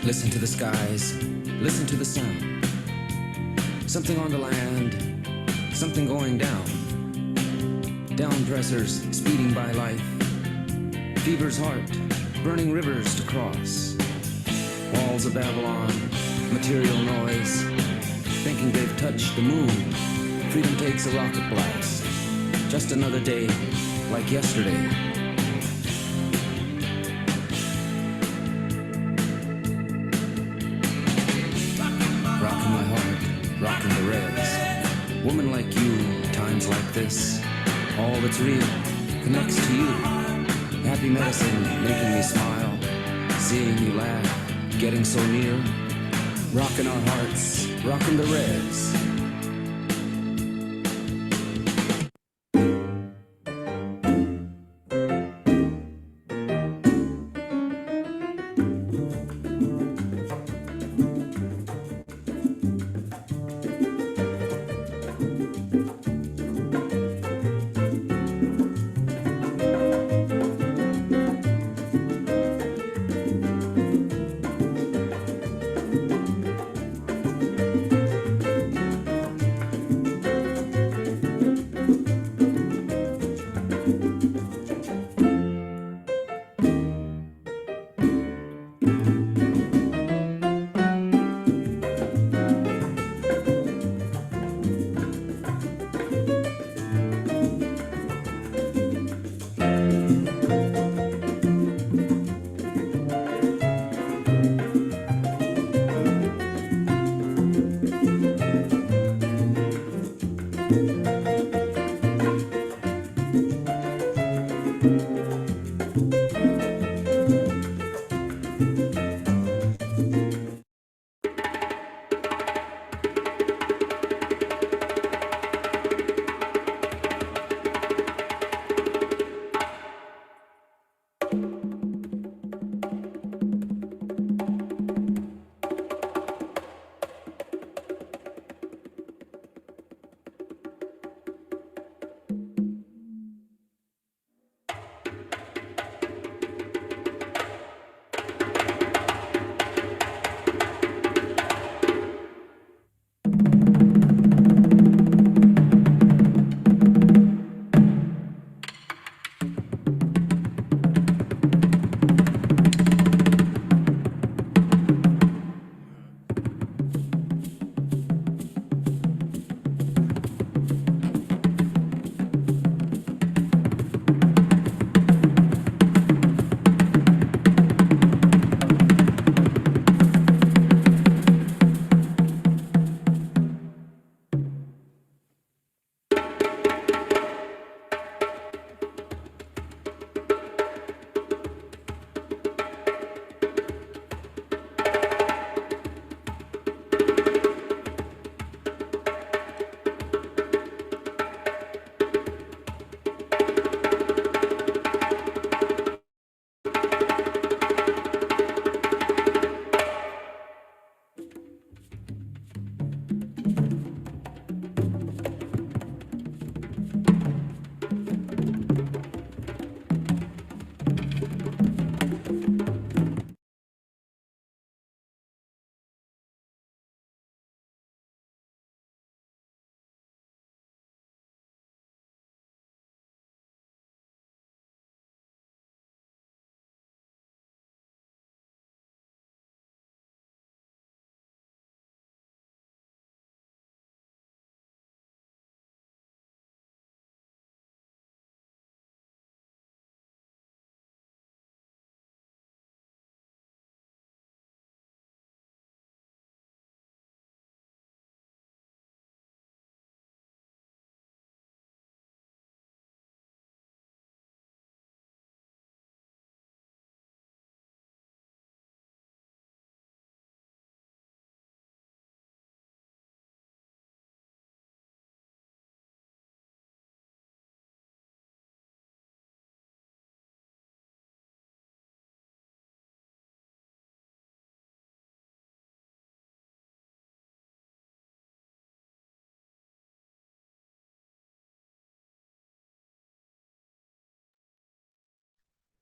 Listen to the skies, listen to the sound. Something on the land, something going down. Down pressers speeding by life. Fever's heart, burning rivers to cross. Walls of Babylon, material noise. Thinking they've touched the moon. Freedom takes a rocket blast. Just another day, like yesterday. Rockin' my heart, rockin' the reds. Woman like you, times like this. All that's real connects to you. Happy medicine, making me smile. Seeing you laugh, getting so near. Rockin' our hearts, rockin' the reds.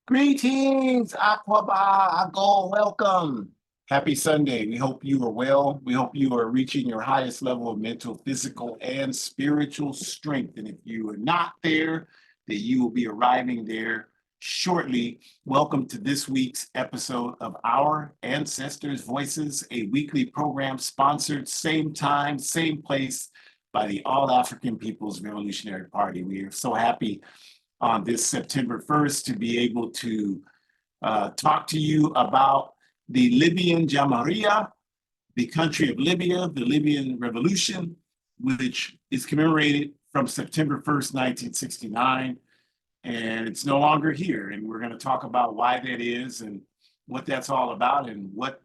Greetings, Aquaba, Ago, welcome. Happy Sunday. We hope you are well. We hope you are reaching your highest level of mental, physical, and spiritual strength. And if you are not there, that you will be arriving there shortly. Welcome to this week's episode of Our Ancestors' Voices, a weekly program sponsored same time, same place by the All African People's Revolutionary Party. We are so happy on this September 1st to be able to talk to you about the Libyan Jamihiriyan, the country of Libya, the Libyan Revolution, which is commemorated from September 1st, 1969. And it's no longer here. And we're going to talk about why that is and what that's all about and what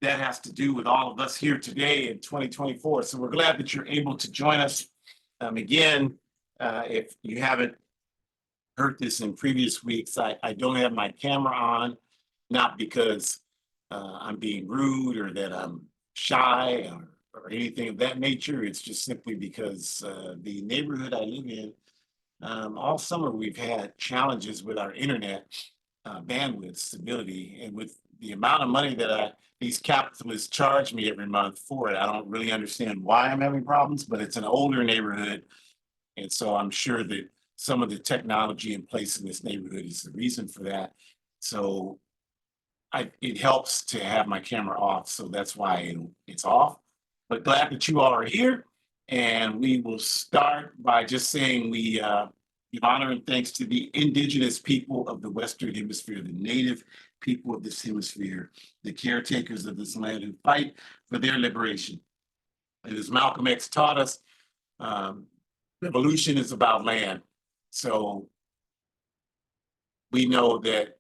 that has to do with all of us here today in 2024. So we're glad that you're able to join us. Again, if you haven't heard this in previous weeks, I don't have my camera on, not because I'm being rude or that I'm shy or anything of that nature. It's just simply because the neighborhood I live in, all summer we've had challenges with our internet bandwidth stability, and with the amount of money that these capitalists charge me every month for it, I don't really understand why I'm having problems, but it's an older neighborhood. And so I'm sure that some of the technology in place in this neighborhood is the reason for that. So it helps to have my camera off, so that's why it's off. But glad that you all are here, and we will start by just saying we give honor and thanks to the indigenous people of the Western Hemisphere, the native people of this hemisphere, the caretakers of this land who fight for their liberation. And as Malcolm X taught us, revolution is about land. So we know that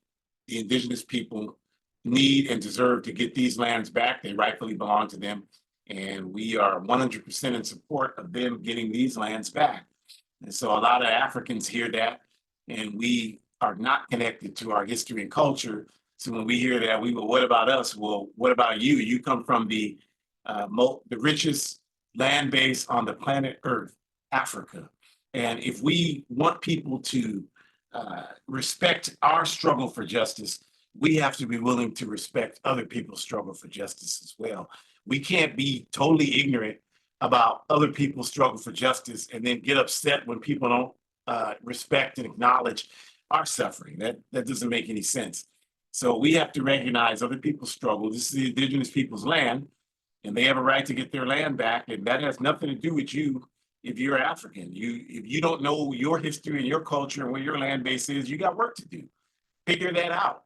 the indigenous people need and deserve to get these lands back. They rightfully belong to them. And we are 100% in support of them getting these lands back. And so a lot of Africans hear that, and we are not connected to our history and culture. So when we hear that, we go, what about us? Well, what about you? You come from the richest land base on the planet Earth, Africa. And if we want people to respect our struggle for justice, we have to be willing to respect other people's struggle for justice as well. We can't be totally ignorant about other people's struggle for justice and then get upset when people don't respect and acknowledge our suffering. That doesn't make any sense. So we have to recognize other people's struggle. This is the indigenous people's land, and they have a right to get their land back. And that has nothing to do with you if you're African. If you don't know your history and your culture and where your land base is, you got work to do. Figure that out.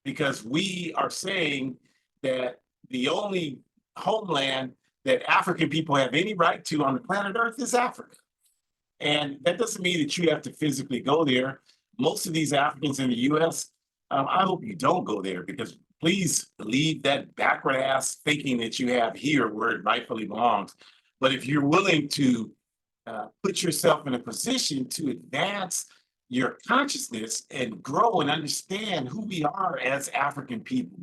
Because we are saying that the only homeland that African people have any right to on the planet Earth is Africa. And that doesn't mean that you have to physically go there. Most of these Africans in the US, I hope you don't go there, because please leave that backward ass thinking that you have here where it rightfully belongs. But if you're willing to put yourself in a position to advance your consciousness and grow and understand who we are as African people,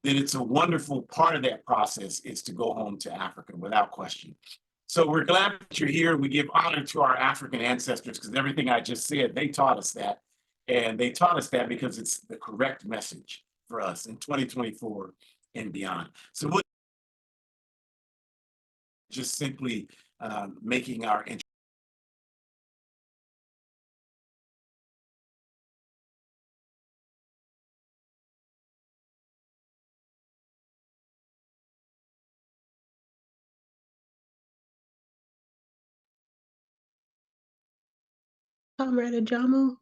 then it's a wonderful part of that process is to go home to Africa without question. So we're glad that you're here. We give honor to our African ancestors, because everything I just said, they taught us that. And they taught us that because it's the correct message for us in 2024 and beyond. So we're just simply making our Comrade Ajamu,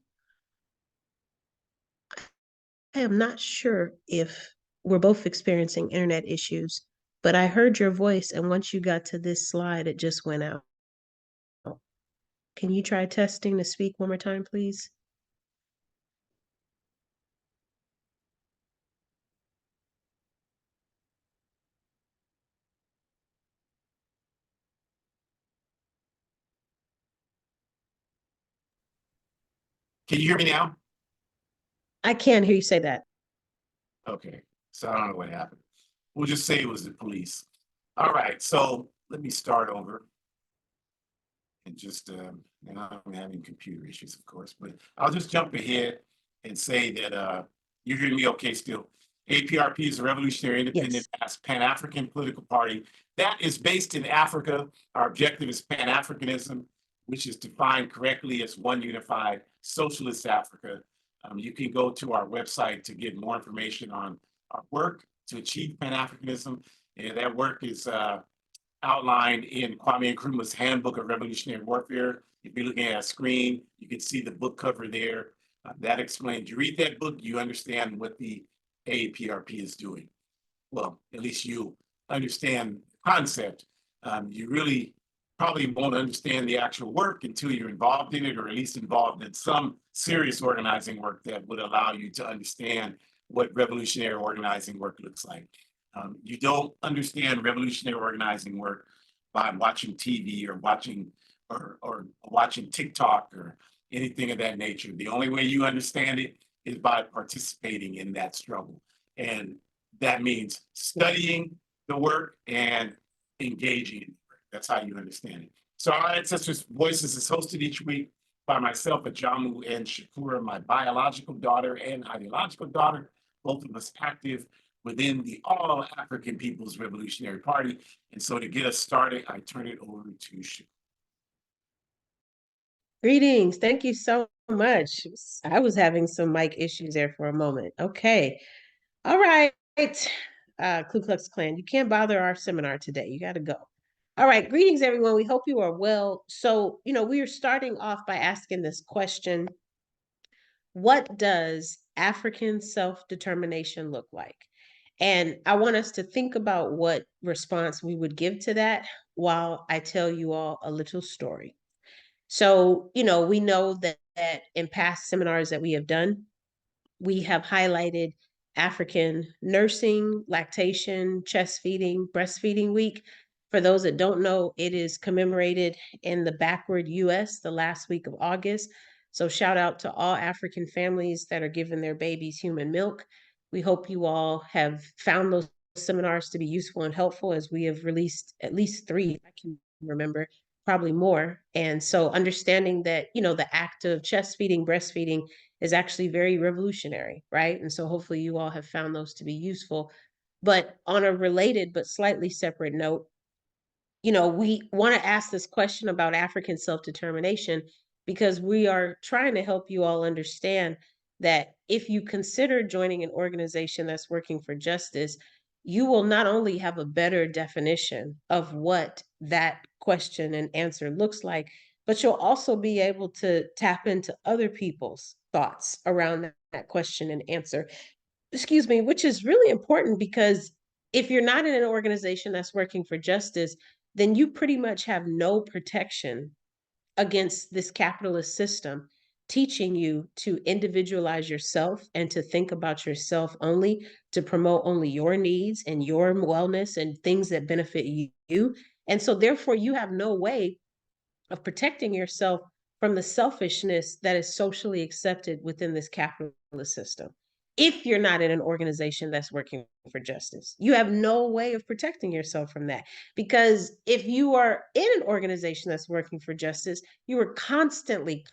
I am not sure if we're both experiencing internet issues, but I heard your voice, and once you got to this slide, it just went out. Can you try testing to speak one more time, please? Can you hear me now? I can't hear you say that. Okay, so I don't know what happened. We'll just say it was the police. All right, so let me start over. And just, now I'm having computer issues, of course, but I'll just jump ahead and say that you're hearing me okay still. APRP is a revolutionary independent Pan-African political party that is based in Africa. Our objective is Pan-Africanism, which is defined correctly as one unified socialist Africa. You can go to our website to get more information on our work to achieve Pan-Africanism. And that work is outlined in Kwame Nkrumah's Handbook of Revolutionary Warfare. If you're looking at a screen, you can see the book cover there. That explains, you read that book, you understand what the AAPRP is doing. Well, at least you understand the concept. You really probably won't understand the actual work until you're involved in it, or at least involved in some serious organizing work that would allow you to understand what revolutionary organizing work looks like. You don't understand revolutionary organizing work by watching TV or watching TikTok or anything of that nature. The only way you understand it is by participating in that struggle. And that means studying the work and engaging in the work. That's how you understand it. So our Ancestors Voices is hosted each week by myself, Ajamu, and Shakura, my biological daughter and ideological daughter, both of us active within the All African People's Revolutionary Party. And so to get us started, I turn it over to Shakura. Greetings. Thank you so much. I was having some mic issues there for a moment. Okay. All right. Ku Klux Klan, you can't bother our seminar today. You got to go. All right. Greetings, everyone. We hope you are well. So, we are starting off by asking this question. What does African self-determination look like? And I want us to think about what response we would give to that while I tell you all a little story. So, we know that in past seminars that we have done, we have highlighted African nursing, lactation, chest feeding, breastfeeding week. For those that don't know, it is commemorated in the backward US the last week of August. So shout out to all African families that are giving their babies human milk. We hope you all have found those seminars to be useful and helpful, as we have released at least 3, I can remember, probably more. And so understanding that, the act of chest feeding, breastfeeding is actually very revolutionary, right? And so hopefully you all have found those to be useful. But on a related but slightly separate note, we want to ask this question about African self-determination because we are trying to help you all understand that if you consider joining an organization that's working for justice, you will not only have a better definition of what that question and answer looks like, but you'll also be able to tap into other people's thoughts around that question and answer. Excuse me, which is really important because if you're not in an organization that's working for justice, then you pretty much have no protection against this capitalist system teaching you to individualize yourself and to think about yourself only, to promote only your needs and your wellness and things that benefit you. And so therefore you have no way of protecting yourself from the selfishness that is socially accepted within this capitalist system. If you're not in an organization that's working for justice, you have no way of protecting yourself from that. Because if you are in an organization that's working for justice, you are constantly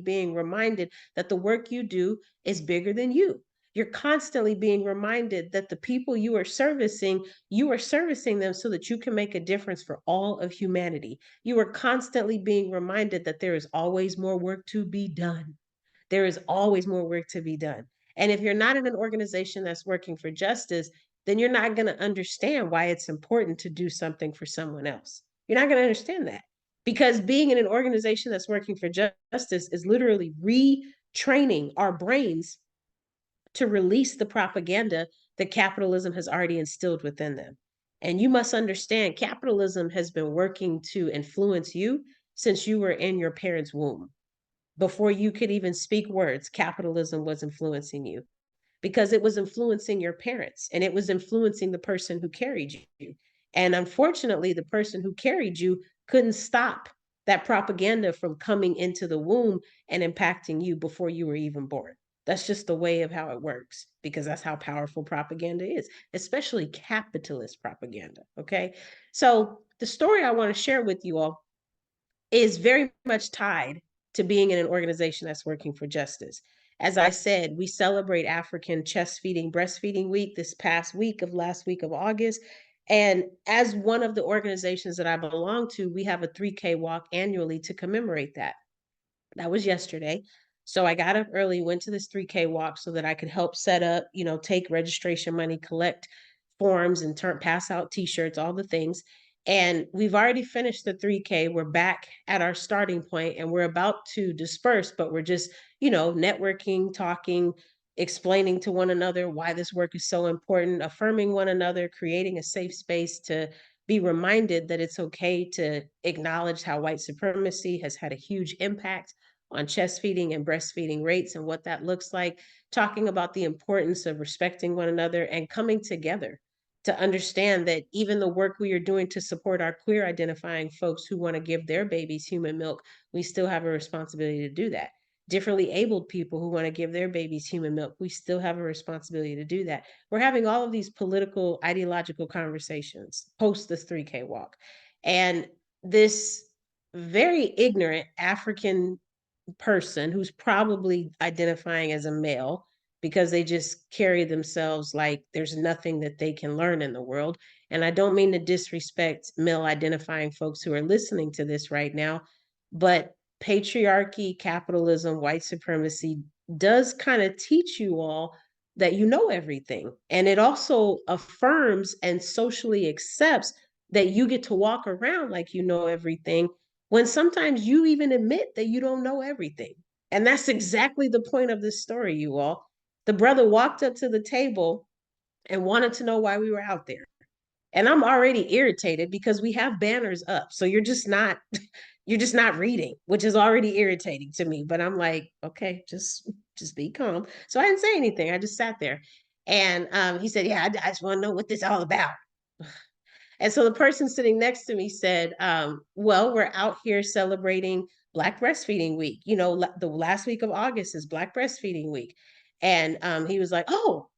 being reminded that the work you do is bigger than you. You're constantly being reminded that the people you are servicing them so that you can make a difference for all of humanity. You are constantly being reminded that there is always more work to be done. There is always more work to be done. And if you're not in an organization that's working for justice, then you're not going to understand why it's important to do something for someone else. You're not going to understand that. Because being in an organization that's working for justice is literally retraining our brains to release the propaganda that capitalism has already instilled within them. And you must understand, capitalism has been working to influence you since you were in your parents' womb. Before you could even speak words, capitalism was influencing you because it was influencing your parents and it was influencing the person who carried you. And unfortunately, the person who carried you couldn't stop that propaganda from coming into the womb and impacting you before you were even born. That's just the way of how it works, because that's how powerful propaganda is, especially capitalist propaganda. Okay. So the story I want to share with you all is very much tied to being in an organization that's working for justice. As I said, we celebrate African chest feeding, breastfeeding week this past week of last week of August. And as one of the organizations that I belong to, we have a 3K walk annually to commemorate that. That was yesterday. So I got up early, went to this 3K walk so that I could help set up, take registration money, collect forms and pass out t-shirts, all the things. And we've already finished the 3K. We're back at our starting point and we're about to disperse, but we're just, networking, talking, explaining to one another why this work is so important, affirming one another, creating a safe space to be reminded that it's okay to acknowledge how white supremacy has had a huge impact on chest feeding and breastfeeding rates and what that looks like, talking about the importance of respecting one another and coming together to understand that even the work we are doing to support our queer identifying folks who want to give their babies human milk, we still have a responsibility to do that. Differently abled people who want to give their babies human milk, we still have a responsibility to do that. We're having all of these political, ideological conversations post this 3K walk. And this very ignorant African person who's probably identifying as a male because they just carry themselves like there's nothing that they can learn in the world. And I don't mean to disrespect male identifying folks who are listening to this right now, but patriarchy, capitalism, white supremacy does kind of teach you all that you know everything. And it also affirms and socially accepts that you get to walk around like you know everything when sometimes you even admit that you don't know everything. And that's exactly the point of this story, you all. The brother walked up to the table and wanted to know why we were out there. And I'm already irritated because we have banners up. So you're just not reading, which is already irritating to me. But I'm like, okay, just be calm. So I didn't say anything. I just sat there. And he said, yeah, I just want to know what this is all about. And so the person sitting next to me said, well, we're out here celebrating Black Breastfeeding Week. The last week of August is Black Breastfeeding Week. And he was like, oh,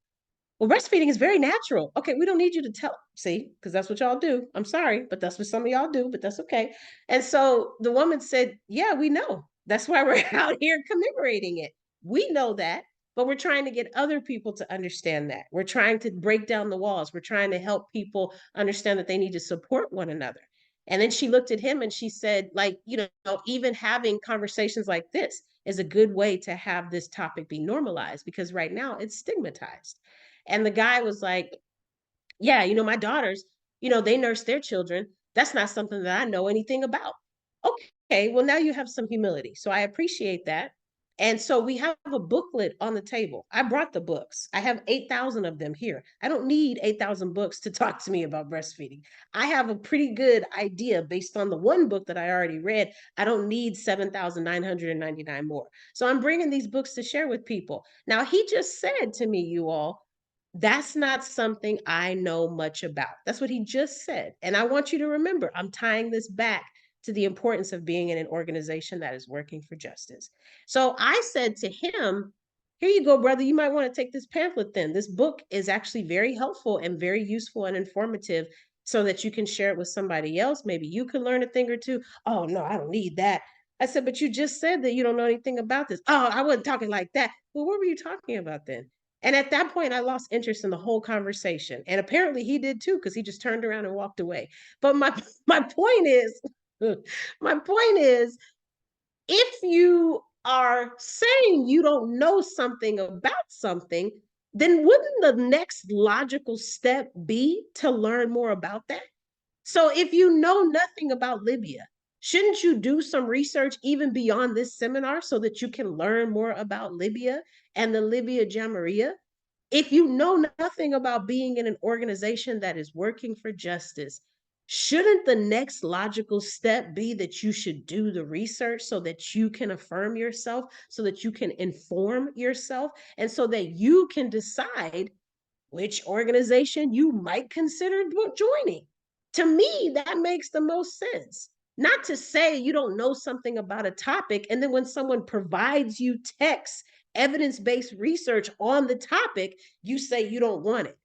well, breastfeeding is very natural. Okay, we don't need you to see, because that's what y'all do. I'm sorry, but that's what some of y'all do, but that's okay. And so the woman said, yeah, we know. That's why we're out here commemorating it. We know that, but we're trying to get other people to understand that. We're trying to break down the walls. We're trying to help people understand that they need to support one another. And then she looked at him and she said, like, even having conversations like this is a good way to have this topic be normalized because right now it's stigmatized. And the guy was like, yeah, my daughters, they nurse their children. That's not something that I know anything about. Okay, well, now you have some humility. So I appreciate that. And so we have a booklet on the table. I brought the books. I have 8,000 of them here. I don't need 8,000 books to talk to me about breastfeeding. I have a pretty good idea based on the one book that I already read. I don't need 7,999 more. So I'm bringing these books to share with people. Now, he just said to me, you all, that's not something I know much about. That's what he just said. And I want you to remember, I'm tying this back to the importance of being in an organization that is working for justice. So I said to him, here you go, brother. You might want to take this pamphlet then. This book is actually very helpful and very useful and informative so that you can share it with somebody else. Maybe you can learn a thing or two. Oh, no, I don't need that. I said, but you just said that you don't know anything about this. Oh, I wasn't talking like that. Well, what were you talking about then? And at that point, I lost interest in the whole conversation. And apparently he did too, because he just turned around and walked away. But my point is, my point is, if you are saying you don't know something about something, then wouldn't the next logical step be to learn more about that? So if you know nothing about Libya, shouldn't you do some research even beyond this seminar so that you can learn more about Libya and the Libya Jamihiriyan? If you know nothing about being in an organization that is working for justice, shouldn't the next logical step be that you should do the research so that you can affirm yourself, so that you can inform yourself, and so that you can decide which organization you might consider joining? To me, that makes the most sense. Not to say you don't know something about a topic, and then when someone provides you text, evidence based research on the topic, you say you don't want it.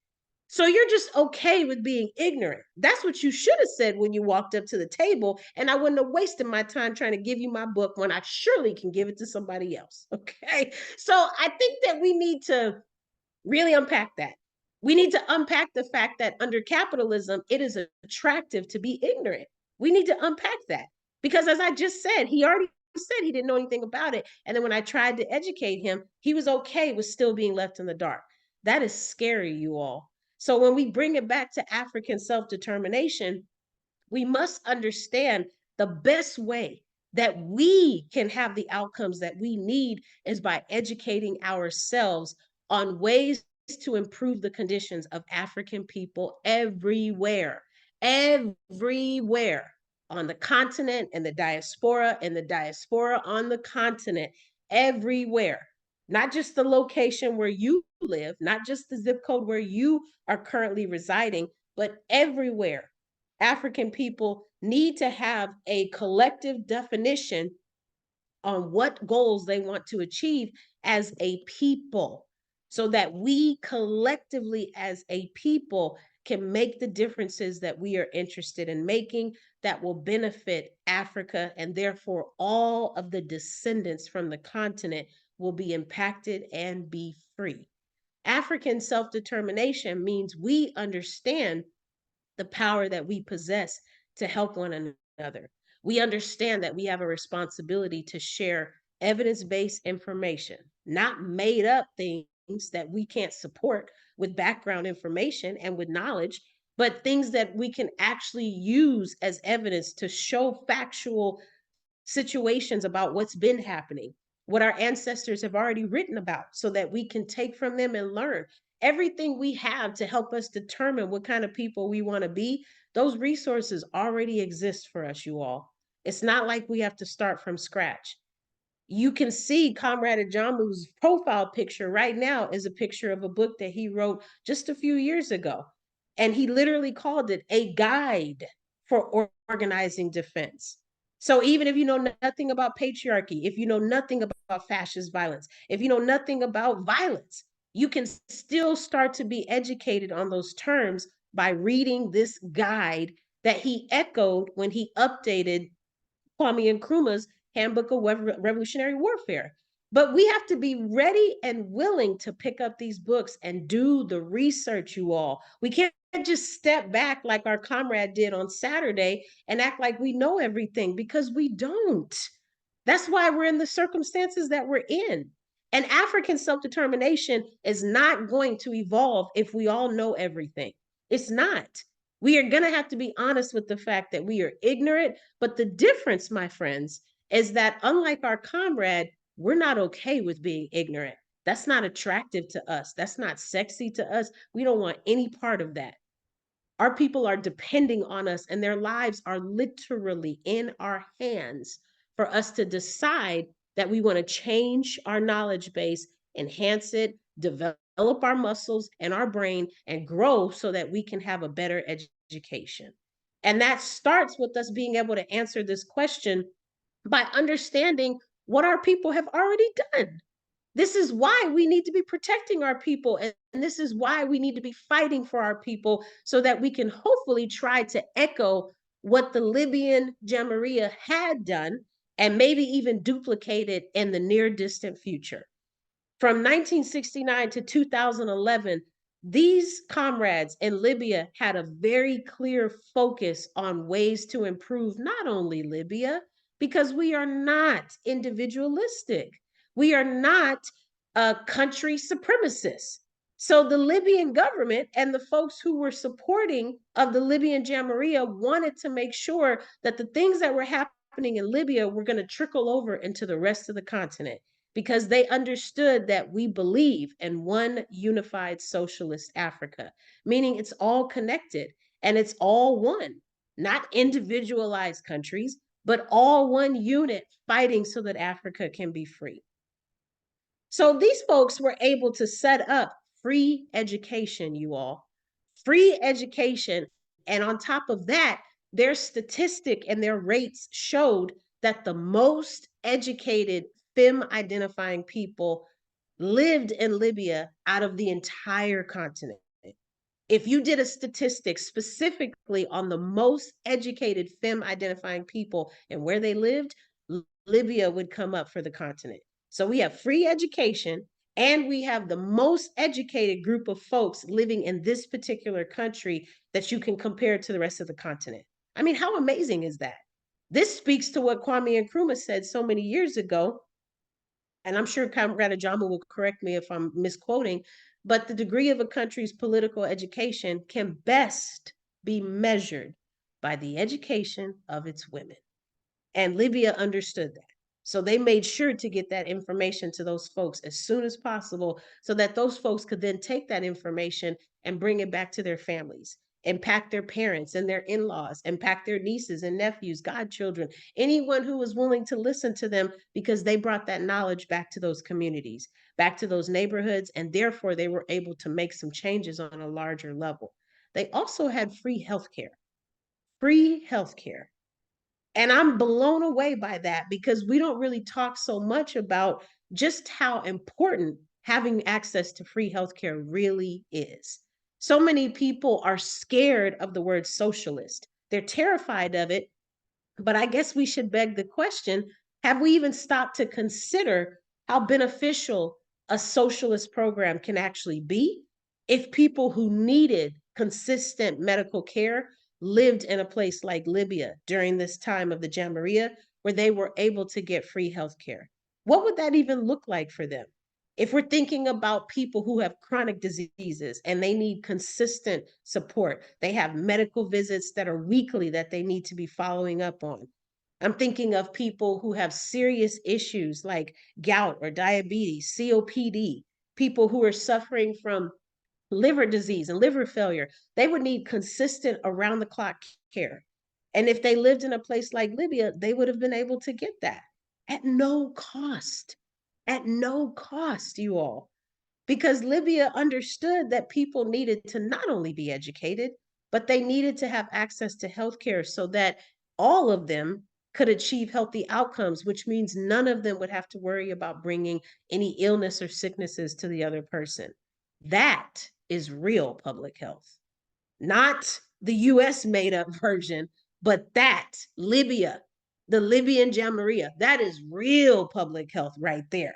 So you're just okay with being ignorant. That's what you should have said when you walked up to the table, and I wouldn't have wasted my time trying to give you my book when I surely can give it to somebody else. Okay. So I think that we need to really unpack that. We need to unpack the fact that under capitalism, it is attractive to be ignorant. We need to unpack that because, as I just said, he already said he didn't know anything about it. And then when I tried to educate him, he was okay with still being left in the dark. That is scary, you all. So when we bring it back to African self determination, we must understand the best way that we can have the outcomes that we need is by educating ourselves on ways to improve the conditions of African people everywhere, everywhere on the continent and the diaspora on the continent, everywhere. Not just the location where you live, not just the zip code where you are currently residing, but everywhere. African people need to have a collective definition on what goals they want to achieve as a people so that we collectively as a people can make the differences that we are interested in making that will benefit Africa, and therefore all of the descendants from the continent will be impacted and be free. African self-determination means we understand the power that we possess to help one another. We understand that we have a responsibility to share evidence-based information, not made up things that we can't support with background information and with knowledge, but things that we can actually use as evidence to show factual situations about what's been happening, what our ancestors have already written about, so that we can take from them and learn. Everything we have to help us determine what kind of people we want to be, those resources already exist for us, you all. It's not like we have to start from scratch. You can see Comrade Ajamu's profile picture right now is a picture of a book that he wrote just a few years ago. And he literally called it a guide for organizing defense. So even if you know nothing about patriarchy, if you know nothing about fascist violence, if you know nothing about violence, you can still start to be educated on those terms by reading this guide that he echoed when he updated Kwame Nkrumah's Handbook of Revolutionary Warfare. But we have to be ready and willing to pick up these books and do the research, you all. We can't just step back like our comrade did on Saturday and act like we know everything, because we don't. That's why we're in the circumstances that we're in. And African self-determination is not going to evolve if we all know everything. It's not. We are going to have to be honest with the fact that we are ignorant. But the difference, my friends, is that unlike our comrade, we're not okay with being ignorant. That's not attractive to us. That's not sexy to us. We don't want any part of that. Our people are depending on us, and their lives are literally in our hands for us to decide that we want to change our knowledge base, enhance it, develop our muscles and our brain, and grow so that we can have a better education. And that starts with us being able to answer this question by understanding what our people have already done. This is why we need to be protecting our people. And this is why we need to be fighting for our people so that we can hopefully try to echo what the Libyan Jamihiriyan had done and maybe even duplicate it in the near distant future. From 1969 to 2011, these comrades in Libya had a very clear focus on ways to improve not only Libya, because we are not individualistic. We are not country supremacists. So the Libyan government and the folks who were supporting of the Libyan Jamahiriya wanted to make sure that the things that were happening in Libya were going to trickle over into the rest of the continent, because they understood that we believe in one unified socialist Africa, meaning it's all connected and it's all one, not individualized countries, but all one unit fighting so that Africa can be free. So these folks were able to set up free education, you all, free education. And on top of that, their statistic and their rates showed that the most educated FEM identifying people lived in Libya out of the entire continent. If you did a statistic specifically on the most educated femme identifying people and where they lived, Libya would come up for the continent. So we have free education and we have the most educated group of folks living in this particular country that you can compare to the rest of the continent. I mean, how amazing is that? This speaks to what Kwame Nkrumah said so many years ago, and I'm sure Comrade Ajama will correct me if I'm misquoting, but the degree of a country's political education can best be measured by the education of its women. And Libya understood that. So they made sure to get that information to those folks as soon as possible so that those folks could then take that information and bring it back to their families, impact their parents and their in-laws, impact their nieces and nephews, godchildren, anyone who was willing to listen to them because they brought that knowledge back to those communities, back to those neighborhoods, and therefore they were able to make some changes on a larger level. They also had free healthcare. Free healthcare. And I'm blown away by that because we don't really talk so much about just how important having access to free healthcare really is. So many people are scared of the word socialist. They're terrified of it, but I guess we should beg the question, have we even stopped to consider how beneficial a socialist program can actually be if people who needed consistent medical care lived in a place like Libya during this time of the Jamihiriyan, where they were able to get free health care? What would that even look like for them? If we're thinking about people who have chronic diseases and they need consistent support, they have medical visits that are weekly that they need to be following up on. I'm thinking of people who have serious issues like gout or diabetes, COPD, people who are suffering from liver disease and liver failure. They would need consistent around the clock care. And if they lived in a place like Libya, they would have been able to get that at no cost. At no cost, you all. Because Libya understood that people needed to not only be educated, but they needed to have access to healthcare so that all of them could achieve healthy outcomes, which means none of them would have to worry about bringing any illness or sicknesses to the other person. That is real public health, not the US made up version, but that Libya, the Libyan Jamahiriyan, that is real public health right there.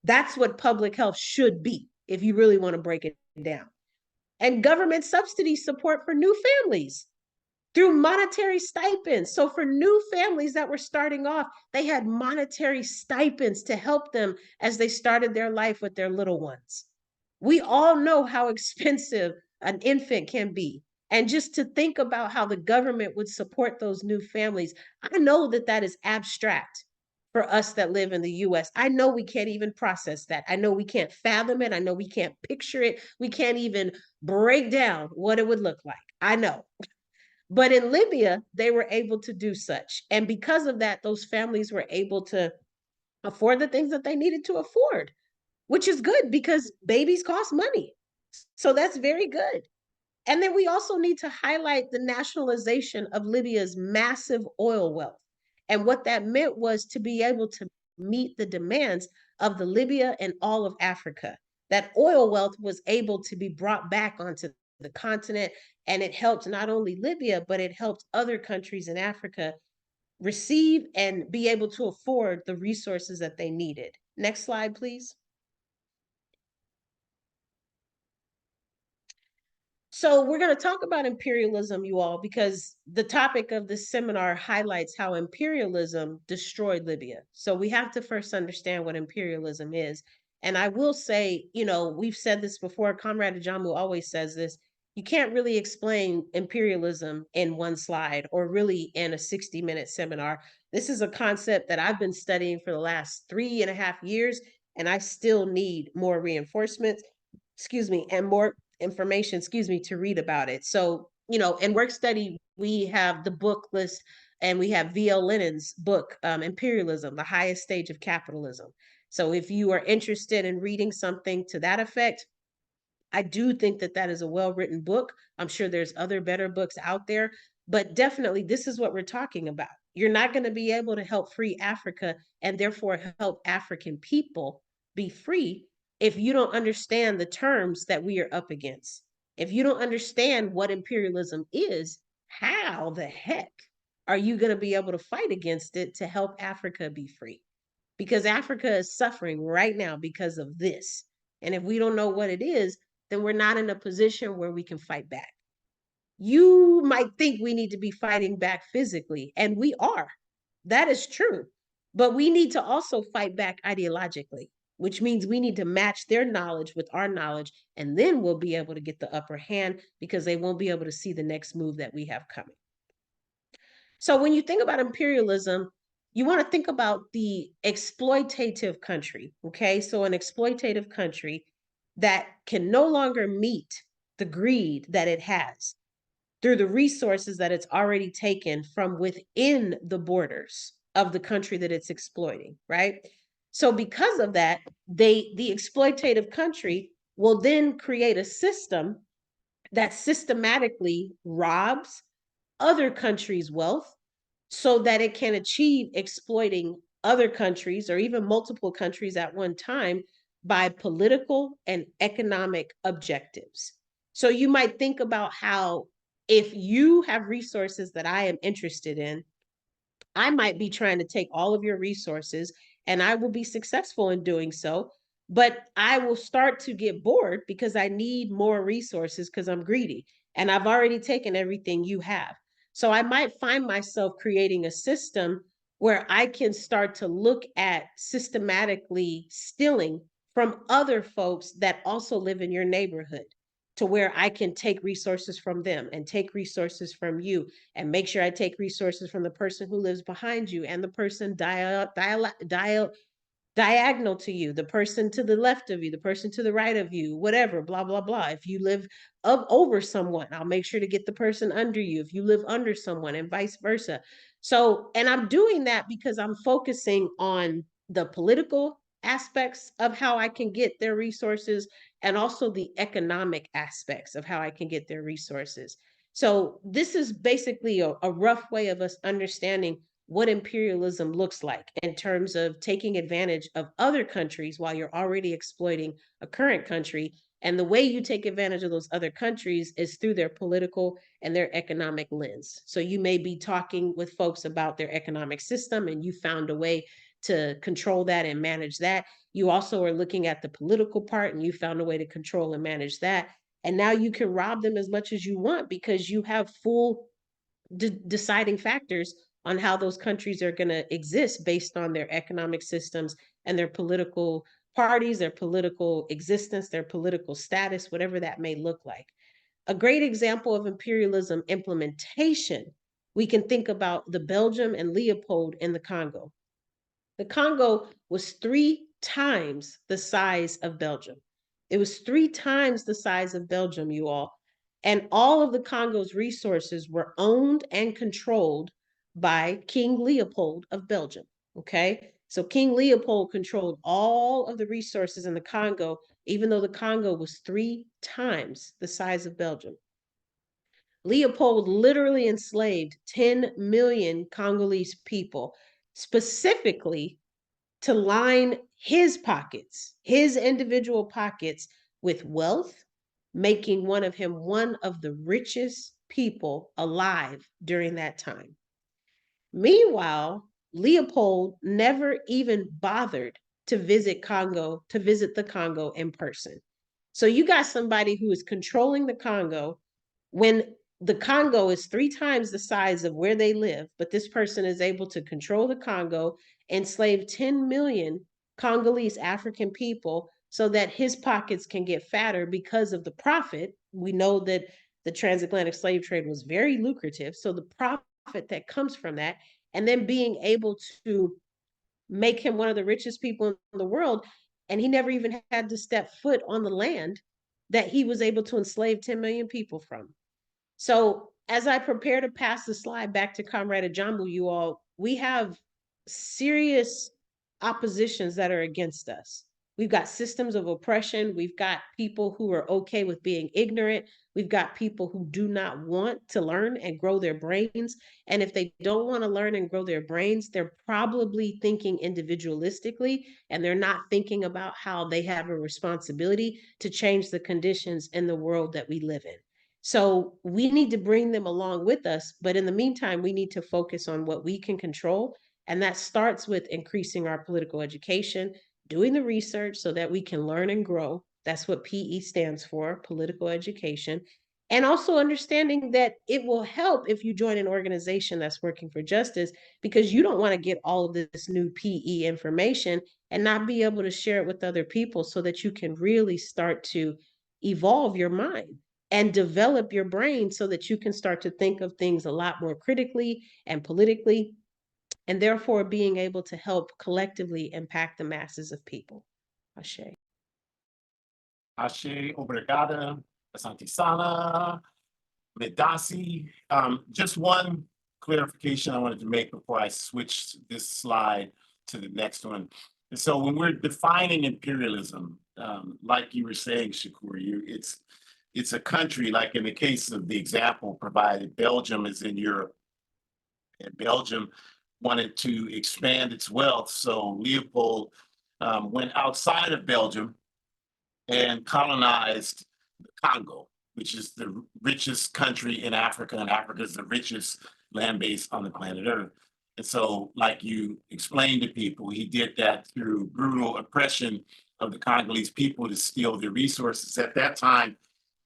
That's what public health should be if you really want to break it down. And government subsidy support for new families through monetary stipends. So for new families that were starting off, they had monetary stipends to help them as they started their life with their little ones. We all know how expensive an infant can be. And just to think about how the government would support those new families, I know that that is abstract for us that live in the US. I know we can't even process that. I know we can't fathom it. I know we can't picture it. We can't even break down what it would look like. I know. But in Libya, they were able to do such. And because of that, those families were able to afford the things that they needed to afford, which is good because babies cost money. So that's very good. And then we also need to highlight the nationalization of Libya's massive oil wealth. And what that meant was to be able to meet the demands of the Libya and all of Africa. That oil wealth was able to be brought back onto the continent, and it helped not only Libya, but it helped other countries in Africa receive and be able to afford the resources that they needed. Next slide, please. So we're going to talk about imperialism, you all, because the topic of this seminar highlights how imperialism destroyed Libya. So we have to first understand what imperialism is. And I will say, you know, we've said this before, Comrade Ajamu always says this, you can't really explain imperialism in one slide or really in a 60-minute seminar. This is a concept that I've been studying for the last 3.5 years, and I still need more reinforcements, and more information, to read about it. So, you know, in work study, we have the book list and we have V.L. Lenin's book, Imperialism, the Highest Stage of Capitalism. So if you are interested in reading something to that effect, I do think that that is a well-written book. I'm sure there's other better books out there, but definitely this is what we're talking about. You're not going to be able to help free Africa and therefore help African people be free if you don't understand the terms that we are up against. If you don't understand what imperialism is, how the heck are you going to be able to fight against it to help Africa be free? Because Africa is suffering right now because of this. And if we don't know what it is, then we're not in a position where we can fight back. You might think we need to be fighting back physically, and we are. That is true. But we need to also fight back ideologically, which means we need to match their knowledge with our knowledge, and then we'll be able to get the upper hand because they won't be able to see the next move that we have coming. So when you think about imperialism, you want to think about the exploitative country, okay? So an exploitative country that can no longer meet the greed that it has through the resources that it's already taken from within the borders of the country that it's exploiting, right? So because of that, the exploitative country will then create a system that systematically robs other countries' wealth so that it can achieve exploiting other countries or even multiple countries at one time by political and economic objectives. So you might think about how if you have resources that I am interested in, I might be trying to take all of your resources and I will be successful in doing so, but I will start to get bored because I need more resources because I'm greedy and I've already taken everything you have. So I might find myself creating a system where I can start to look at systematically stealing from other folks that also live in your neighborhood to where I can take resources from them and take resources from you and make sure I take resources from the person who lives behind you and the person diagonal to you, the person to the left of you, the person to the right of you, whatever, blah, blah, blah. If you live up over someone, I'll make sure to get the person under you. If you live under someone and vice versa. So, and I'm doing that because I'm focusing on the political aspects of how I can get their resources and also the economic aspects of how I can get their resources. So this is basically a rough way of us understanding what imperialism looks like in terms of taking advantage of other countries while you're already exploiting a current country. And the way you take advantage of those other countries is through their political and their economic lens. So you may be talking with folks about their economic system and you found a way to control that and manage that. You also are looking at the political part and you found a way to control and manage that. And now you can rob them as much as you want because you have full deciding factors on how those countries are going to exist based on their economic systems and their political parties, their political existence, their political status, whatever that may look like. A great example of imperialism implementation, we can think about the Belgium and Leopold in the Congo. The Congo was 3 times the size of Belgium. It was 3 times the size of Belgium, you all. And all of the Congo's resources were owned and controlled by King Leopold of Belgium. Okay. So King Leopold controlled all of the resources in the Congo, even though the Congo was 3 times the size of Belgium. Leopold literally enslaved 10 million Congolese people, specifically to line his pockets, his individual pockets with wealth, making him one of the richest people alive during that time. Meanwhile, Leopold never even bothered to visit the Congo in person. So you got somebody who is controlling the Congo when the Congo is 3 times the size of where they live, but this person is able to control the Congo, enslave 10 million Congolese African people so that his pockets can get fatter because of the profit. We know that the transatlantic slave trade was very lucrative. So the profit that comes from that, and then being able to make him one of the richest people in the world. And he never even had to step foot on the land that he was able to enslave 10 million people from. So as I prepare to pass the slide back to Comrade Ajambu, you all, we have serious oppositions that are against us. We've got systems of oppression. We've got people who are okay with being ignorant. We've got people who do not want to learn and grow their brains. And if they don't want to learn and grow their brains, they're probably thinking individualistically, and they're not thinking about how they have a responsibility to change the conditions in the world that we live in. So we need to bring them along with us. But in the meantime, we need to focus on what we can control. And that starts with increasing our political education, doing the research so that we can learn and grow. That's what PE stands for, political education. And also understanding that it will help if you join an organization that's working for justice, because you don't want to get all of this new PE information and not be able to share it with other people so that you can really start to evolve your mind and develop your brain so that you can start to think of things a lot more critically and politically, and therefore being able to help collectively impact the masses of people. Ashe. Ashe, obrigada, asante sana, medasi. Just one clarification I wanted to make before I switch this slide to the next one. And so when we're defining imperialism, like you were saying, Shakur, it's a country, like in the case of the example provided, Belgium is in Europe, and Belgium wanted to expand its wealth. So Leopold went outside of Belgium and colonized the Congo, which is the richest country in Africa, and Africa is the richest land base on the planet Earth. And so, like you explained to people, he did that through brutal oppression of the Congolese people to steal their resources. At that time,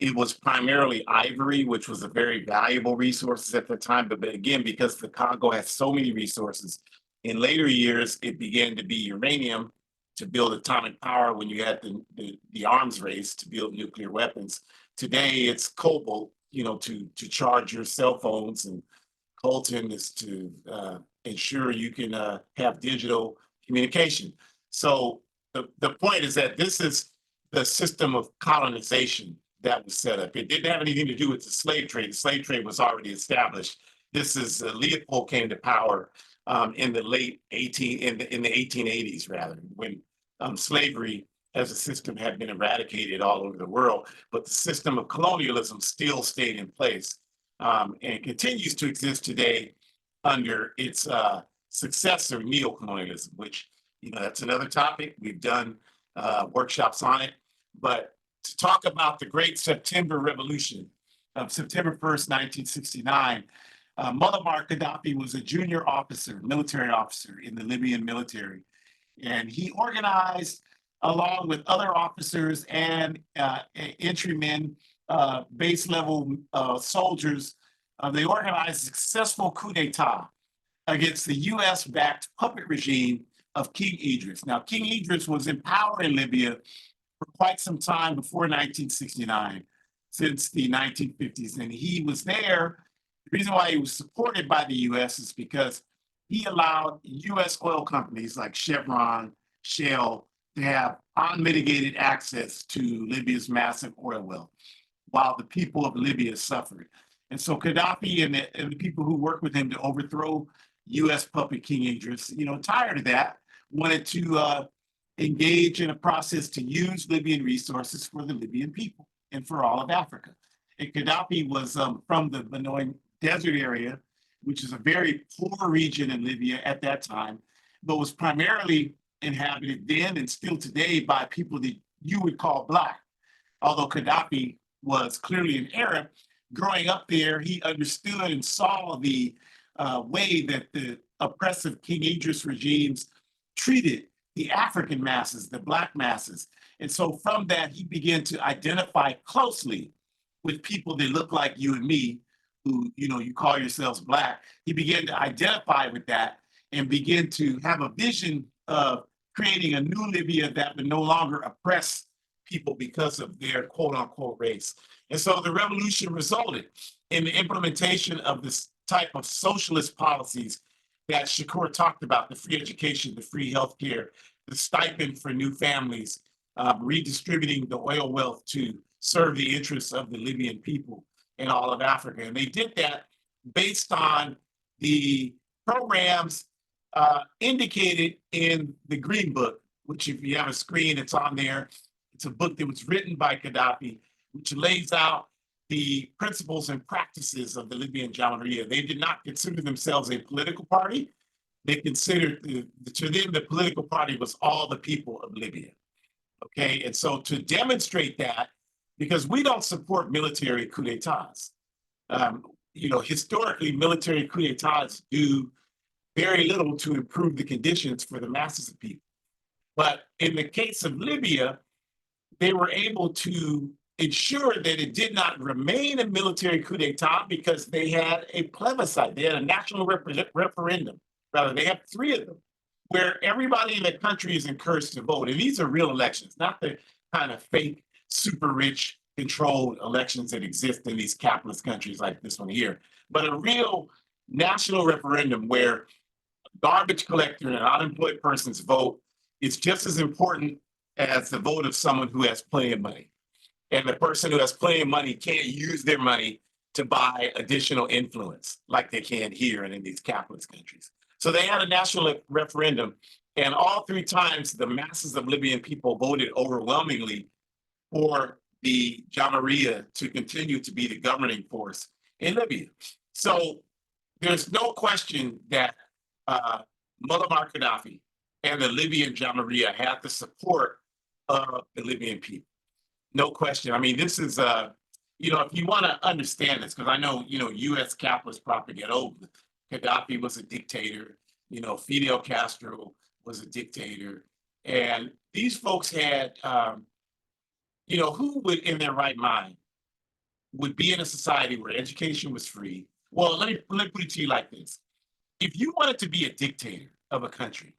it was primarily ivory, which was a very valuable resource at the time. But again, because the Congo has so many resources, in later years, it began to be uranium to build atomic power when you had the arms race to build nuclear weapons. Today, it's cobalt, to charge your cell phones, and coltan is to ensure you can have digital communication. So the point is that this is the system of colonization that was set up. It didn't have anything to do with the slave trade. The slave trade was already established. This is Leopold came to power in the 1880s, rather, when slavery as a system had been eradicated all over the world, but the system of colonialism still stayed in place and continues to exist today under its successor, neocolonialism, which, that's another topic. We've done workshops on it. But to talk about the Great September Revolution of September 1st, 1969, Muammar Gaddafi was a junior officer, military officer in the Libyan military. And he organized, along with other officers and entrymen, base level soldiers, they organized a successful coup d'etat against the US-backed puppet regime of King Idris. Now, King Idris was in power in Libya for quite some time before 1969, since the 1950s. And he was there. The reason why he was supported by the US is because he allowed US oil companies like Chevron, Shell, to have unmitigated access to Libya's massive oil wealth, while the people of Libya suffered. And so Gaddafi and the people who worked with him to overthrow US puppet King Idris, tired of that, wanted to engage in a process to use Libyan resources for the Libyan people and for all of Africa. And Gaddafi was from the Manoan Desert area, which is a very poor region in Libya at that time, but was primarily inhabited then and still today by people that you would call Black. Although Gaddafi was clearly an Arab, growing up there, he understood and saw the way that the oppressive King Idris regimes treated the African masses, the Black masses. And so from that, he began to identify closely with people that look like you and me, who, you call yourselves Black. He began to identify with that and begin to have a vision of creating a new Libya that would no longer oppress people because of their quote unquote race. And so the revolution resulted in the implementation of this type of socialist policies that Shakur talked about: the free education, the free healthcare, the stipend for new families, redistributing the oil wealth to serve the interests of the Libyan people and all of Africa. And they did that based on the programs indicated in the Green Book, which if you have a screen, it's on there. It's a book that was written by Gaddafi, which lays out the principles and practices of the Libyan Jamahiriya. They did not consider themselves a political party. They considered, to them, the political party was all the people of Libya. Okay, and so to demonstrate that, because we don't support military coups d'etats. Historically, military coups d'etats do very little to improve the conditions for the masses of people. But in the case of Libya, they were able to ensure that it did not remain a military coup d'etat because they had a plebiscite. They had a national referendum. Rather, they have 3 of them, where everybody in the country is encouraged to vote. And these are real elections, not the kind of fake, super rich, controlled elections that exist in these capitalist countries like this one here, but a real national referendum where a garbage collector and an unemployed person's vote is just as important as the vote of someone who has plenty of money. And the person who has plenty of money can't use their money to buy additional influence like they can here and in these capitalist countries. So they had a national referendum, and all 3 times the masses of Libyan people voted overwhelmingly for the Jamahiriya to continue to be the governing force in Libya. So there's no question that Muammar Gaddafi and the Libyan Jamahiriya had the support of the Libyan people. No question. I mean, this is, if you want to understand this, because I know, U.S. capitalist propaganda, Gaddafi was a dictator, Fidel Castro was a dictator. And these folks had, who would, in their right mind, would be in a society where education was free? Well, let me put it to you like this. If you wanted to be a dictator of a country,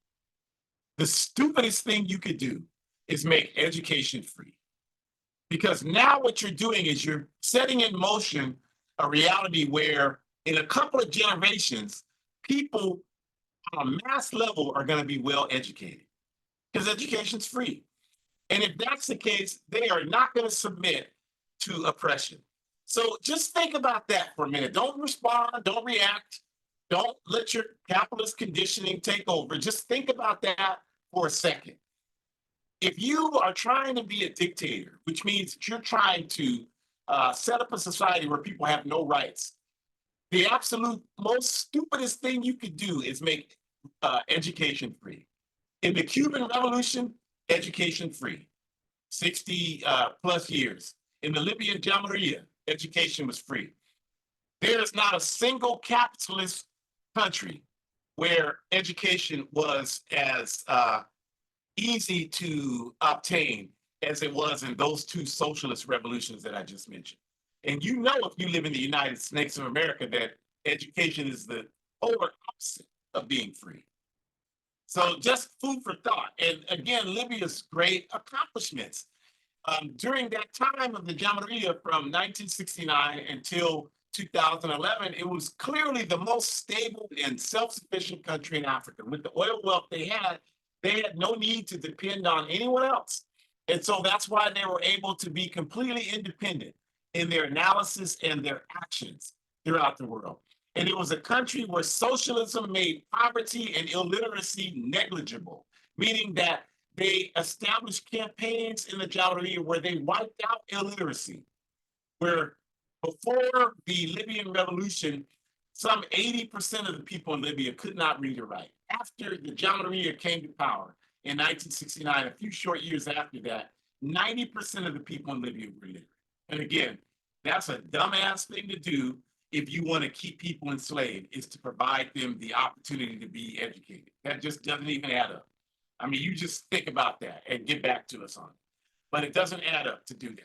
the stupidest thing you could do is make education free. Because now what you're doing is you're setting in motion a reality where in a couple of generations, people on a mass level are going to be well educated because education's free. And if that's the case, they are not going to submit to oppression. So just think about that for a minute. Don't respond, don't react, don't let your capitalist conditioning take over. Just think about that for a second. If you are trying to be a dictator, which means that you're trying to set up a society where people have no rights, the absolute most stupidest thing you could do is make education free. In the Cuban Revolution, education free, 60 plus years. In the Libyan Jamahiriya, education was free. There is not a single capitalist country where education was as easy to obtain as it was in those 2 socialist revolutions that I just mentioned. And if you live in the United States of America, that education is the polar opposite of being free. So just food for thought. And again, Libya's great accomplishments. During that time of the Jamahiriya from 1969 until 2011, it was clearly the most stable and self-sufficient country in Africa. With the oil wealth they had no need to depend on anyone else. And so that's why they were able to be completely independent in their analysis and their actions throughout the world. And it was a country where socialism made poverty and illiteracy negligible, meaning that they established campaigns in the Jamahiriya where they wiped out illiteracy, where before the Libyan revolution, some 80% of the people in Libya could not read or write. After the Jamahiriya came to power in 1969, a few short years after that, 90% of the people in Libya were literate. And again, that's a dumbass thing to do if you want to keep people enslaved, is to provide them the opportunity to be educated. That just doesn't even add up. I mean, you just think about that and get back to us on it. But it doesn't add up to do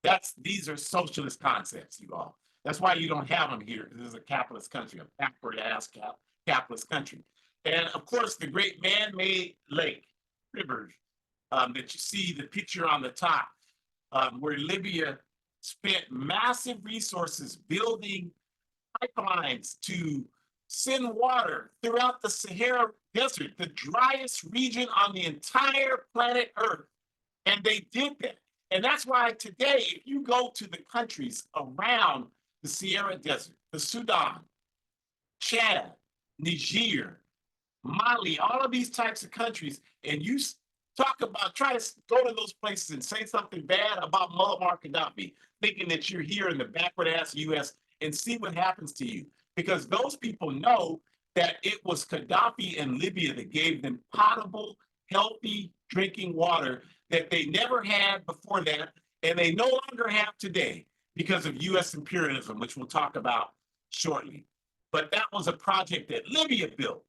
that. These are socialist concepts, you all. That's why you don't have them here. This is a capitalist country, a backward-ass capitalist country. And of course, the great man-made lake, rivers, that you see the picture on the top, where Libya spent massive resources building pipelines to send water throughout the Sahara Desert, the driest region on the entire planet Earth. And they did that. And that's why today, if you go to the countries around the Sahara Desert, the Sudan, Chad, Niger, Mali, all of these types of countries, and you talk about, try to go to those places and say something bad about Muammar Gaddafi, thinking that you're here in the backward ass US, and see what happens to you. Because those people know that it was Gaddafi and Libya that gave them potable, healthy drinking water that they never had before that, and they no longer have today because of US imperialism, which we'll talk about shortly. But that was a project that Libya built.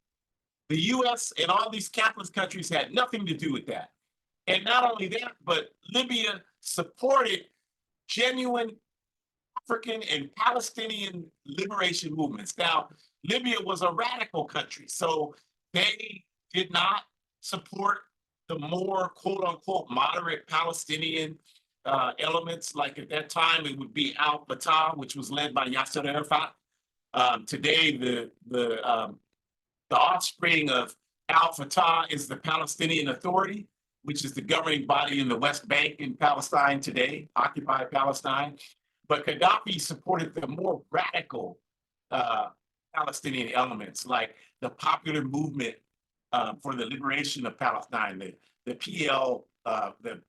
The US and all these capitalist countries had nothing to do with that. And not only that, but Libya supported genuine African and Palestinian liberation movements. Now, Libya was a radical country, so they did not support the more quote unquote moderate Palestinian elements. Like at that time, it would be Al Fatah, which was led by Yasser Arafat. Today, the offspring of Al Fatah is the Palestinian Authority, which is the governing body in the West Bank in Palestine today, occupied Palestine. But Gaddafi supported the more radical Palestinian elements, like the Popular Movement for the Liberation of Palestine, the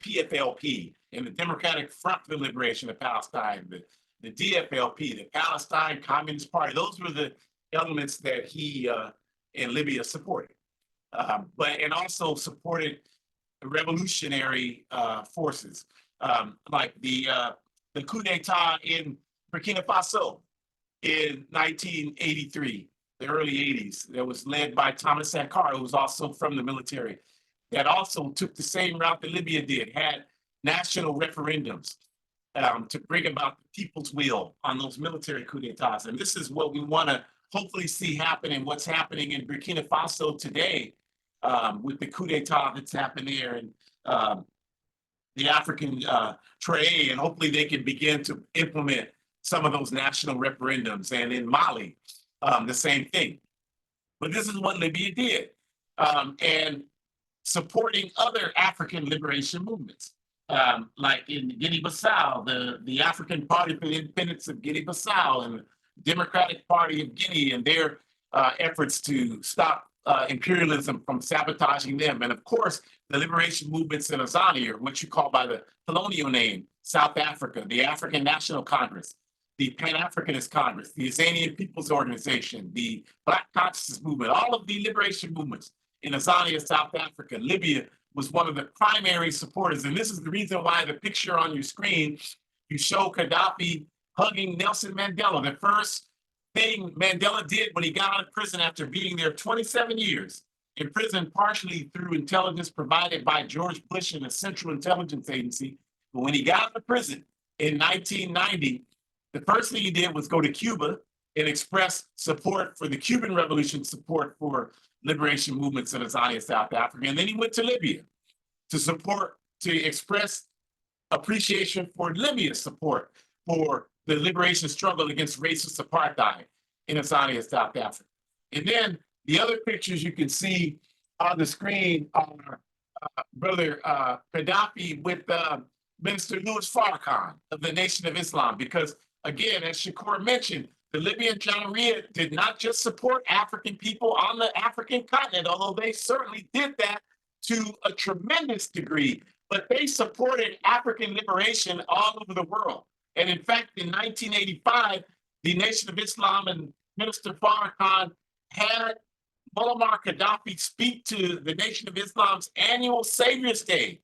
PFLP, and the Democratic Front for the Liberation of Palestine, the DFLP, the Palestine Communist Party. Those were the elements that he in Libya supported, and also supported revolutionary forces, like the coup d'etat in Burkina Faso in 1983, the early 80s, that was led by Thomas Sankara, who was also from the military, that also took the same route that Libya did, had national referendums to bring about the people's will on those military coup d'etats. And this is what we want to hopefully see happen, and what's happening in Burkina Faso today with the coup d'etat that's happened there, and the African Traye, and hopefully they can begin to implement some of those national referendums. And in Mali, the same thing. But this is what Libya did, and supporting other African liberation movements, like in Guinea-Bissau, the African Party for the Independence of Guinea-Bissau, and the Democratic Party of Guinea, and their efforts to stop imperialism from sabotaging them. And of course, the liberation movements in Azania, or what you call by the colonial name, South Africa, the African National Congress, the Pan-Africanist Congress, the Azanian People's Organization, the Black Consciousness Movement, all of the liberation movements in Azania, South Africa. Libya was one of the primary supporters. And this is the reason why the picture on your screen, you show Gaddafi hugging Nelson Mandela. The first thing Mandela did when he got out of prison after being there 27 years, in prison partially through intelligence provided by George Bush and the Central Intelligence Agency. But when he got out of prison in 1990, the first thing he did was go to Cuba and express support for the Cuban Revolution, support for liberation movements in Azania, South Africa. And then he went to Libya to express appreciation for Libya's support for the liberation struggle against racist apartheid in Azania, South Africa. And then the other pictures you can see on the screen are Brother Gaddafi with Minister Louis Farrakhan of the Nation of Islam, because again, as Shakur mentioned, the Libyan Jamihiriyan did not just support African people on the African continent, although they certainly did that to a tremendous degree, but they supported African liberation all over the world. And in fact, in 1985, the Nation of Islam and Minister Farrakhan had Muammar Gaddafi speak to the Nation of Islam's annual Savior's Day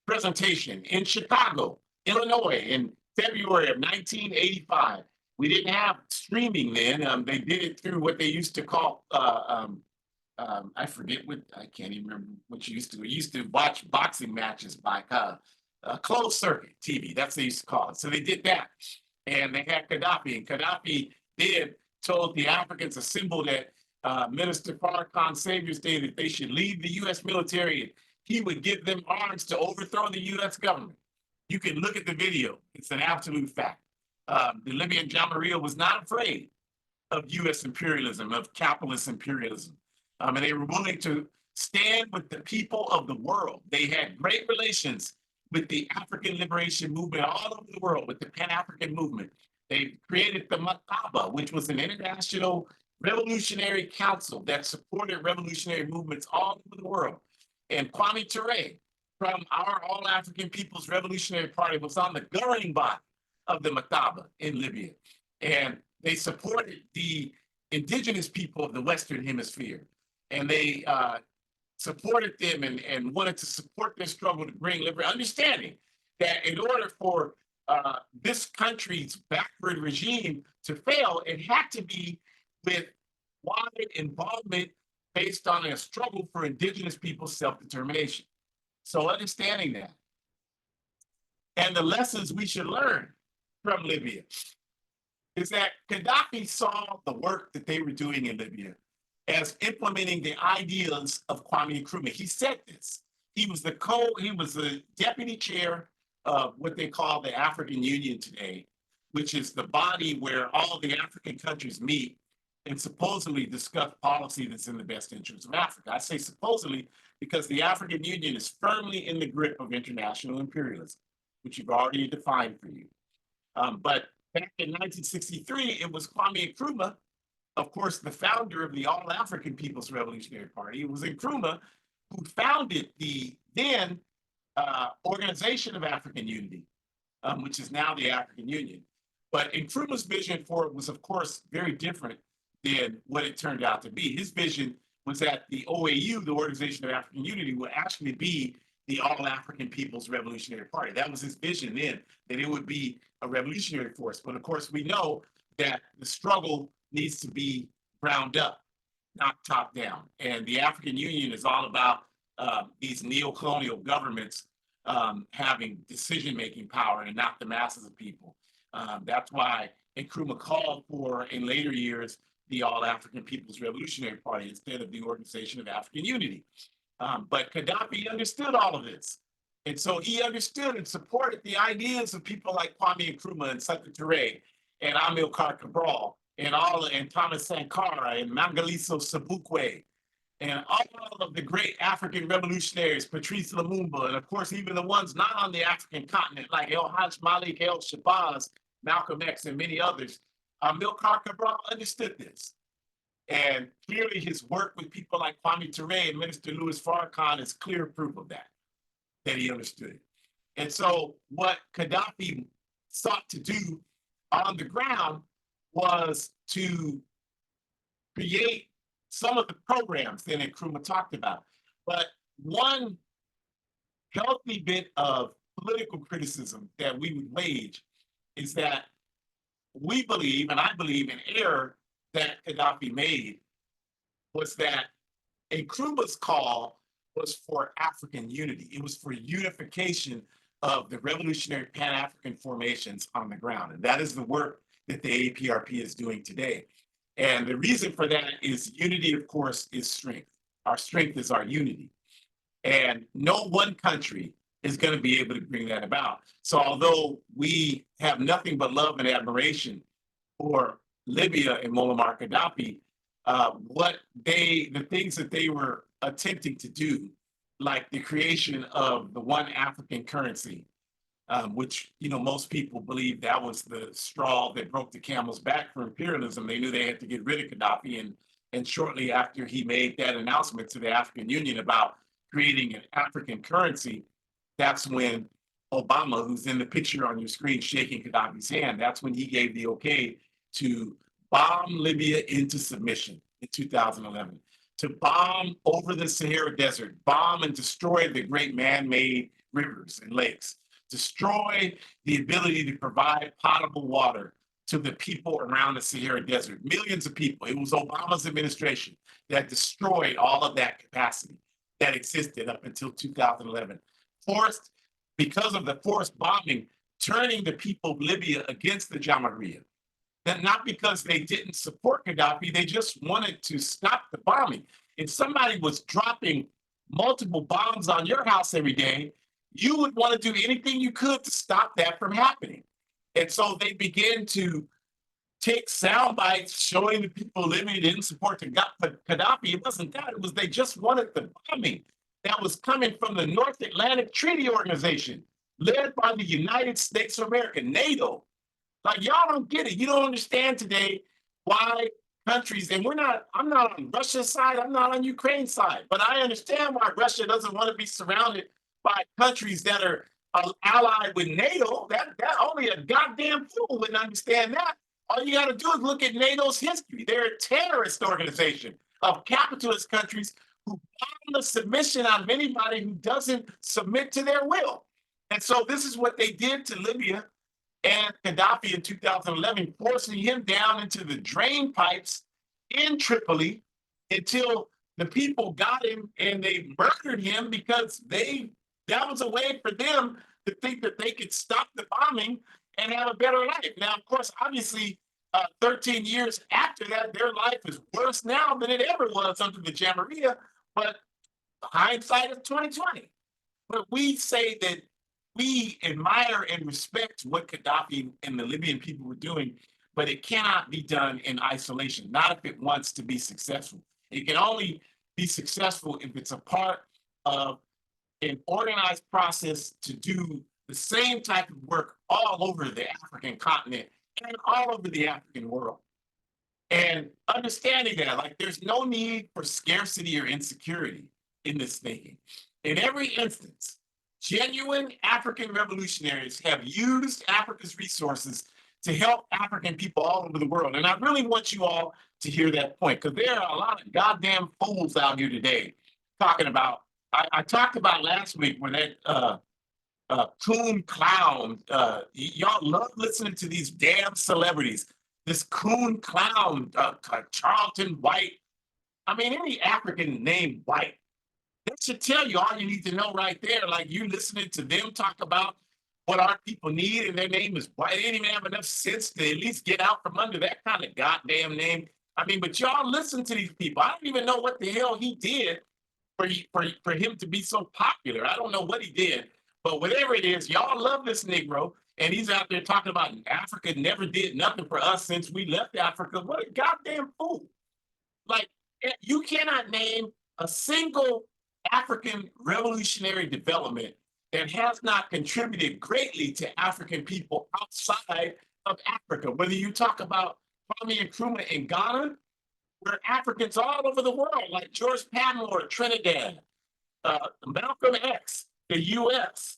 presentation in Chicago, Illinois, in February of 1985. We didn't have streaming then. They did it through what they used to call, I forget what, I can't even remember what you used to. We used to watch boxing matches by closed circuit TV. That's what they used to call it. So they did that. And they had Gaddafi. And Gaddafi told the Africans, assembled at Minister Farrakhan's Savior's Day, that they should leave the U.S. military, and he would give them arms to overthrow the U.S. government. You can look at the video. It's an absolute fact. The Libyan Jamihiriyan was not afraid of U.S. imperialism, of capitalist imperialism. And they were willing to stand with the people of the world. They had great relations with the African liberation movement all over the world, with the Pan-African movement. They created the Mataba, which was an international revolutionary council that supported revolutionary movements all over the world. And Kwame Ture from our All African People's Revolutionary Party was on the governing body of the Mataba in Libya. And they supported the indigenous people of the Western Hemisphere. And they supported them and wanted to support their struggle to bring liberty, understanding that in order for this country's backward regime to fail, it had to be with wide involvement based on a struggle for indigenous people's self-determination. So understanding that and the lessons we should learn from Libya is that Gaddafi saw the work that they were doing in Libya as implementing the ideas of Kwame Nkrumah. He said this. He was the deputy chair of what they call the African Union today, which is the body where all the African countries meet and supposedly discuss policy that's in the best interest of Africa. I say supposedly because the African Union is firmly in the grip of international imperialism, which you've already defined for you. But back in 1963, it was Kwame Nkrumah, of course, the founder of the All African People's Revolutionary Party. It was Nkrumah who founded the then Organization of African Unity, which is now the African Union. But Nkrumah's vision for it was, of course, very different than what it turned out to be. His vision was that the OAU, the Organization of African Unity, would actually be the All African People's Revolutionary Party. That was his vision then, that it would be a revolutionary force. But of course, we know that the struggle needs to be ground up, not top down. And the African Union is all about these neo-colonial governments having decision-making power and not the masses of people. That's why Nkrumah called for, in later years, the All African People's Revolutionary Party instead of the Organization of African Unity. But Gaddafi understood all of this. And so he understood and supported the ideas of people like Kwame Nkrumah and Sekou Touré and Amilcar Cabral and Thomas Sankara and Mangaliso Sobukwe and all of the great African revolutionaries, Patrice Lumumba, and of course, even the ones not on the African continent, like El Haj Malik El Shabazz, Malcolm X, and many others. Amilcar Cabral understood this. And clearly his work with people like Kwame Touré and Minister Louis Farrakhan is clear proof of that he understood it. And so what Gaddafi sought to do on the ground was to create some of the programs that Nkrumah talked about. But one healthy bit of political criticism that we would wage is that we believe, and I believe, an error that Gaddafi made was that Nkrumah's call was for African unity. It was for unification of the revolutionary Pan-African formations on the ground. And that is the work that the APRP is doing today. And the reason for that is unity, of course, is strength. Our strength is our unity. And no one country is going to be able to bring that about. So although we have nothing but love and admiration for Libya and Muammar Gaddafi, the things that they were attempting to do, like the creation of the one African currency, which most people believe that was the straw that broke the camel's back for imperialism. They knew they had to get rid of Gaddafi, and shortly after he made that announcement to the African Union about creating an African currency, that's when Obama, who's in the picture on your screen shaking Gaddafi's hand, that's when he gave the okay to bomb Libya into submission in 2011, to bomb over the Sahara Desert, bomb and destroy the great man-made rivers and lakes, destroy the ability to provide potable water to the people around the Sahara Desert, millions of people. It was Obama's administration that destroyed all of that capacity that existed up until 2011. Because of the forced bombing, turning the people of Libya against the Jamihiriyan. That not because they didn't support Gaddafi, they just wanted to stop the bombing. If somebody was dropping multiple bombs on your house every day, you would want to do anything you could to stop that from happening. And so they began to take sound bites showing the people of Libya didn't support Gaddafi. It wasn't that, it was they just wanted the bombing that was coming from the North Atlantic Treaty Organization, led by the United States of America, NATO. Like, y'all don't get it. You don't understand today why countries, and I'm not on Russia's side, I'm not on Ukraine's side, but I understand why Russia doesn't want to be surrounded by countries that are allied with NATO. That only a goddamn fool wouldn't understand that. All you got to do is look at NATO's history. They're a terrorist organization of capitalist countries who bomb the submission out of anybody who doesn't submit to their will. And so this is what they did to Libya and Gaddafi in 2011, forcing him down into the drain pipes in Tripoli until the people got him and they murdered him because that was a way for them to think that they could stop the bombing and have a better life. Now, of course, obviously, 13 years after that, their life is worse now than it ever was under the Jamihiriyan, but hindsight is 2020. But we say that we admire and respect what Gaddafi and the Libyan people were doing, but it cannot be done in isolation, not if it wants to be successful. It can only be successful if it's a part of an organized process to do the same type of work all over the African continent and all over the African world. And understanding that, like, there's no need for scarcity or insecurity in this thinking. In every instance, genuine African revolutionaries have used Africa's resources to help African people all over the world. And I really want you all to hear that point, because there are a lot of goddamn fools out here today talking about, I talked about last week when that coon clown, y'all love listening to these damn celebrities. This coon clown, Charlton White. I mean, any African named White, that should tell you all you need to know right there. Like, you listening to them talk about what our people need, and their name is White. They didn't even have enough sense to at least get out from under that kind of goddamn name. I mean, but y'all listen to these people. I don't even know what the hell he did for him to be so popular. I don't know what he did, but whatever it is, y'all love this Negro, and he's out there talking about Africa never did nothing for us since we left Africa. What a goddamn fool. Like, you cannot name a single African revolutionary development that has not contributed greatly to African people outside of Africa. Whether you talk about Kwame Nkrumah in Ghana, where Africans all over the world, like George Padmore, Trinidad, Malcolm X, the U.S.,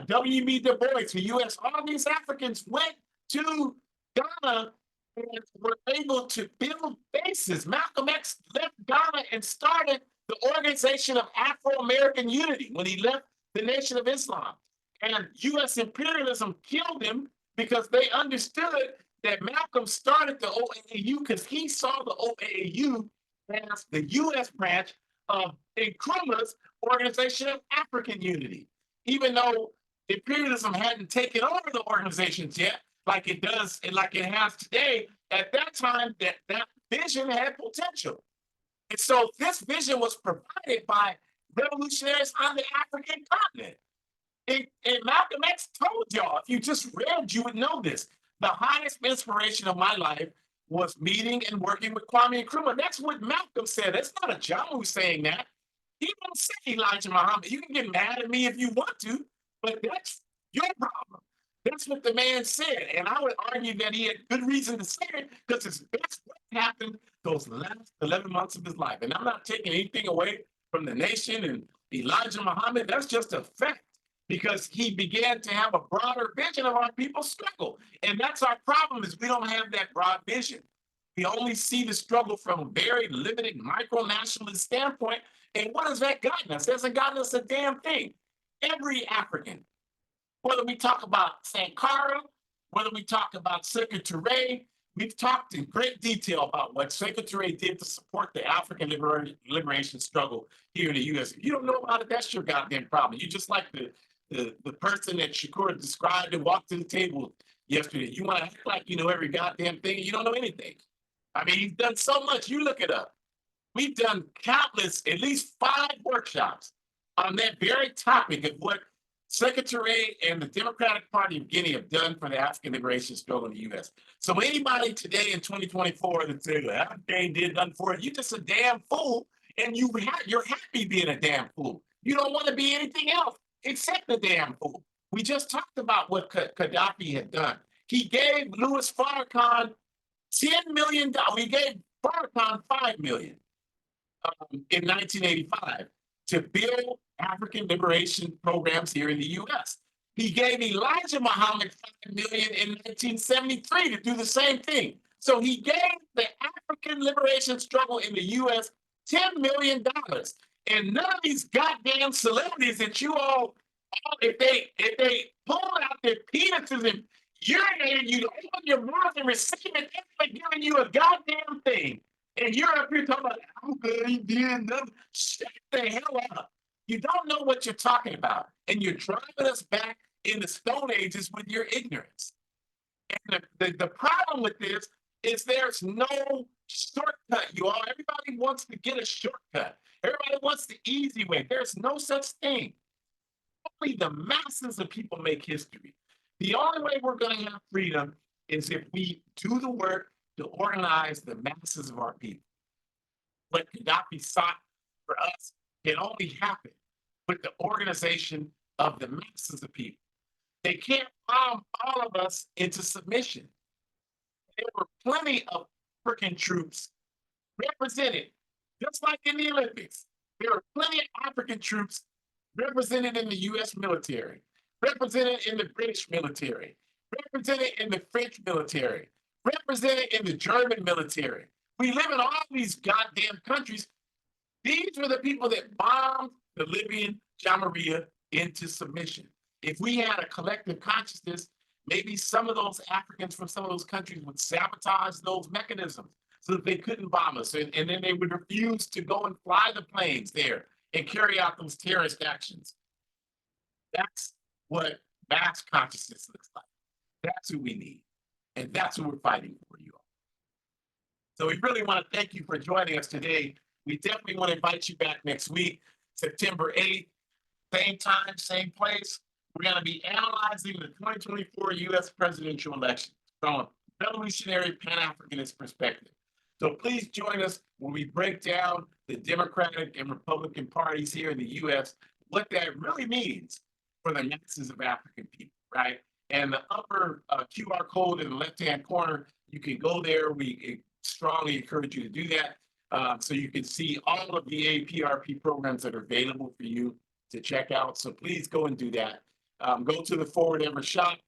W.B. Du Bois, the U.S., all these Africans went to Ghana and were able to build bases. Malcolm X left Ghana and started the Organization of Afro-American Unity when he left the Nation of Islam. And U.S. imperialism killed him because they understood that Malcolm started the OAU because he saw the OAU as the U.S. branch of Nkrumah's Organization of African Unity. Even though imperialism hadn't taken over the organizations yet, like it does and like it has today, at that time, that vision had potential. And so this vision was provided by revolutionaries on the African continent. And Malcolm X told y'all, if you just read, you would know this. The highest inspiration of my life was meeting and working with Kwame Nkrumah. That's what Malcolm said. That's not a John who's saying that. He didn't say Elijah Muhammad. You can get mad at me if you want to, but that's your problem. That's what the man said. And I would argue that he had good reason to say it because that's what happened those last 11 months of his life. And I'm not taking anything away from the nation and Elijah Muhammad. That's just a fact, because he began to have a broader vision of our people's struggle. And that's our problem, is we don't have that broad vision. We only see the struggle from a very limited micro-nationalist standpoint. And what has that gotten us? It hasn't gotten us a damn thing. Every African, whether we talk about Sankara, whether we talk about Sekou Touré, we've talked in great detail about what Sekou Touré did to support the African liberation struggle here in the U.S. If you don't know about it, that's your goddamn problem. You just like the person that Shakur described and walked to the table yesterday. You want to act like you know every goddamn thing, and you don't know anything. I mean, he's done so much. You look it up. We've done countless, at least 5 workshops on that very topic of what Sekou Touré and the Democratic Party of Guinea have done for the African liberation struggle in the U.S. So anybody today in 2024 that says, well, they did nothing for it, you're just a damn fool, and you're happy being a damn fool. You don't want to be anything else except a damn fool. We just talked about what Gaddafi had done. He gave Louis Farrakhan $10 million. He gave Farrakhan 5 million in 1985 to build African liberation programs here in the US. He gave Elijah Muhammad 5 million in 1973 to do the same thing. So he gave the African liberation struggle in the US $10 million. And none of these goddamn celebrities that you all, if they pull out their penises and urinated, you open your mouth and receive it, they're giving you a goddamn thing. And you're up here talking about, I'm good, he did nothing. Shut the hell up. You don't know what you're talking about. And you're driving us back in the Stone Ages with your ignorance. And the problem with this is there's no shortcut, you all. Everybody wants to get a shortcut. Everybody wants the easy way. There's no such thing. Only the masses of people make history. The only way we're going to have freedom is if we do the work to organize the masses of our people. What Gaddafi sought for us can only happen with the organization of the masses of people. They can't bomb all of us into submission. There were plenty of African troops represented, just like in the Olympics. There were plenty of African troops represented in the US military, represented in the British military, represented in the French military, represented in the German military. We live in all these goddamn countries. These were the people that bombed the Libyan Jamihiriyan into submission. If we had a collective consciousness, maybe some of those Africans from some of those countries would sabotage those mechanisms so that they couldn't bomb us. And then they would refuse to go and fly the planes there and carry out those terrorist actions. That's what mass consciousness looks like. That's who we need. And that's who we're fighting for, you all. So we really want to thank you for joining us today. We definitely want to invite you back next week, September 8th, same time, same place. We're going to be analyzing the 2024 US presidential election from a revolutionary Pan-Africanist perspective. So please join us when we break down the Democratic and Republican parties here in the US, what that really means for the masses of African people, right? And the upper QR code in the left-hand corner, you can go there. We strongly encourage you to do that so you can see all of the APRP programs that are available for you to check out. So please go and do that. Go to the Forward Ever shop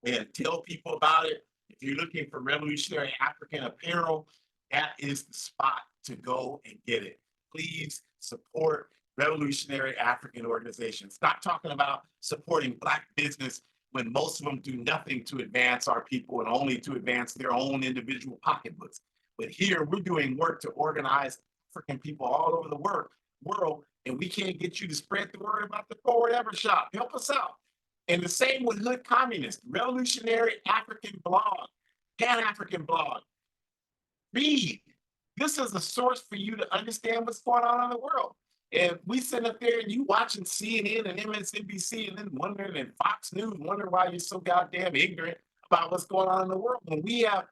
and tell people about it. If you're looking for revolutionary African apparel, that is the spot to go and get it. Please support revolutionary African organizations. Stop talking about supporting Black business when most of them do nothing to advance our people and only to advance their own individual pocketbooks. But here we're doing work to organize African people all over the world, and we can't get you to spread the word about the Forward Ever shop. Help us out. And the same with Hood Communist, Revolutionary African Blog, Pan-African Blog. Read. This is a source for you to understand what's going on in the world. And we sit up there and you watching CNN and MSNBC and then wondering, and Fox News, wondering why you're so goddamn ignorant about what's going on in the world. When we have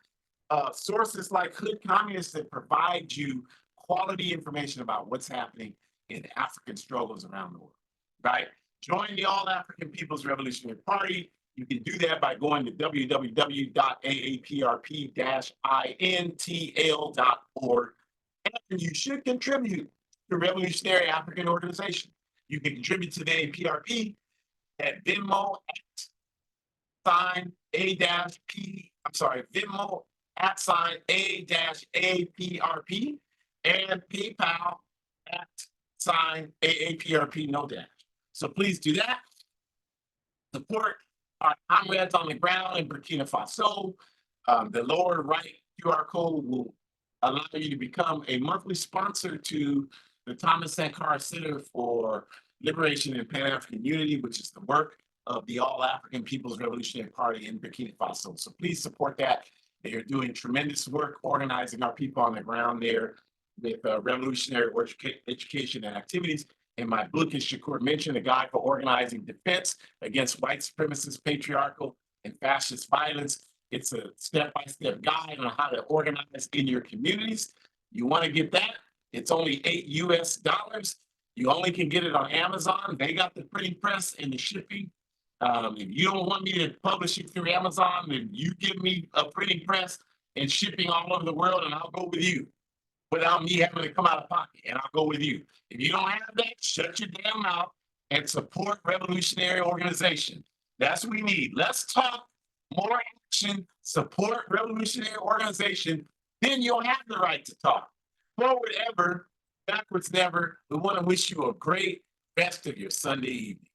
sources like Hood Communists that provide you quality information about what's happening in African struggles around the world, right? Join the All African People's Revolutionary Party. You can do that by going to www.aaprp-intl.org. And you should contribute to Revolutionary African Organization. You can contribute to the APRP at Venmo Venmo @A-APRP and PayPal @AAPRP no dash. So please do that. Support our comrades on the ground in Burkina Faso. The lower right QR code will allow you to become a monthly sponsor to the Thomas Sankara Center for Liberation and Pan-African Unity, which is the work of the All African People's Revolutionary Party in Burkina Faso. So please support that. They are doing tremendous work organizing our people on the ground there with revolutionary education and activities. In my book, as Shakur mentioned, A Guide for Organizing Defense Against White Supremacist, Patriarchal, and Fascist Violence. It's a step-by-step guide on how to organize in your communities. You want to get that? It's only $8 US. You only can get it on Amazon. They got the printing press and the shipping. If you don't want me to publish it through Amazon, then you give me a printing press and shipping all over the world, and I'll go with you without me having to come out of pocket, and I'll go with you. If you don't have that, shut your damn mouth and support revolutionary organization. That's what we need. Let's talk more action, support revolutionary organization, then you'll have the right to talk. Forward ever, backwards never. We want to wish you a great rest of your Sunday evening.